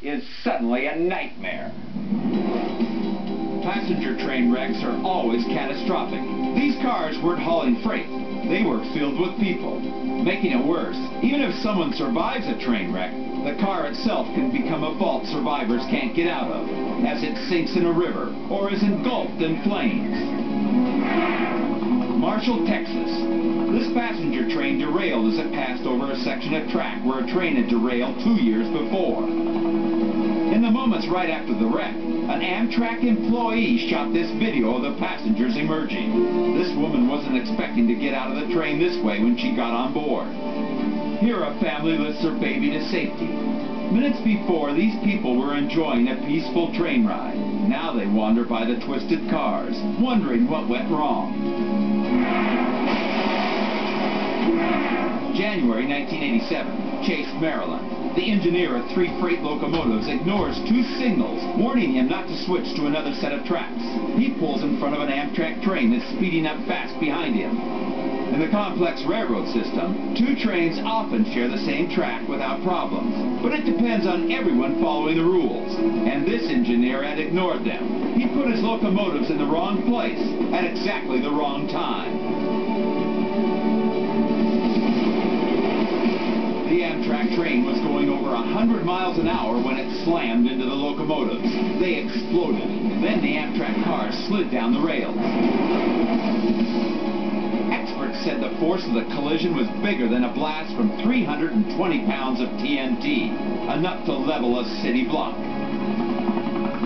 is suddenly a nightmare. Passenger train wrecks are always catastrophic. These cars weren't hauling freight. They were filled with people. Making it worse, even if someone survives a train wreck, the car itself can become a vault survivors can't get out of, as it sinks in a river or is engulfed in flames. Marshall, Texas. This passenger train derailed as it passed over a section of track where a train had derailed 2 years before. In the moments right after the wreck, an Amtrak employee shot this video of the passengers emerging. This woman wasn't expecting to get out of the train this way when she got on board. Here a family lifts their baby to safety. Minutes before, these people were enjoying a peaceful train ride. Now they wander by the twisted cars, wondering what went wrong. January 1987, Chase, Maryland. The engineer of 3 freight locomotives ignores 2 signals, warning him not to switch to another set of tracks. He pulls in front of an Amtrak train that's speeding up fast behind him. In the complex railroad system, 2 trains often share the same track without problems. But it depends on everyone following the rules. And this engineer had ignored them. He put his locomotives in the wrong place at exactly the wrong time. The Amtrak train was going over 100 miles an hour when it slammed into the locomotives. They exploded. Then the Amtrak cars slid down the rails. Experts said the force of the collision was bigger than a blast from 320 pounds of TNT, enough to level a city block.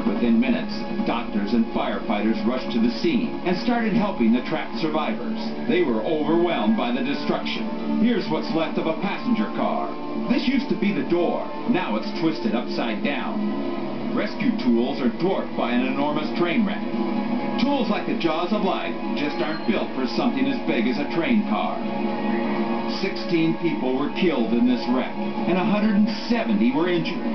Within minutes, doctors and firefighters rushed to the scene and started helping the trapped survivors. They were overwhelmed by the destruction. Here's what's left of a passenger car. This used to be the door. Now it's twisted upside down. Rescue tools are dwarfed by an enormous train wreck. Tools like the jaws of life just aren't built for something as big as a train car. 16 people were killed in this wreck, and 170 were injured.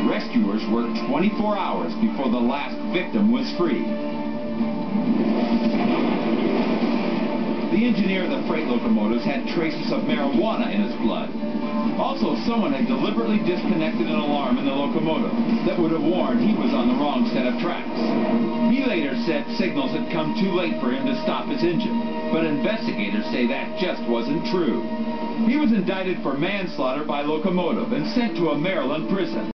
Rescuers worked 24 hours before the last victim was free. The engineer of the freight locomotives had traces of marijuana in his blood. Also, someone had deliberately disconnected an alarm in the locomotive that would have warned he was on the wrong set of tracks. He later said signals had come too late for him to stop his engine, but investigators say that just wasn't true. He was indicted for manslaughter by locomotive and sent to a Maryland prison.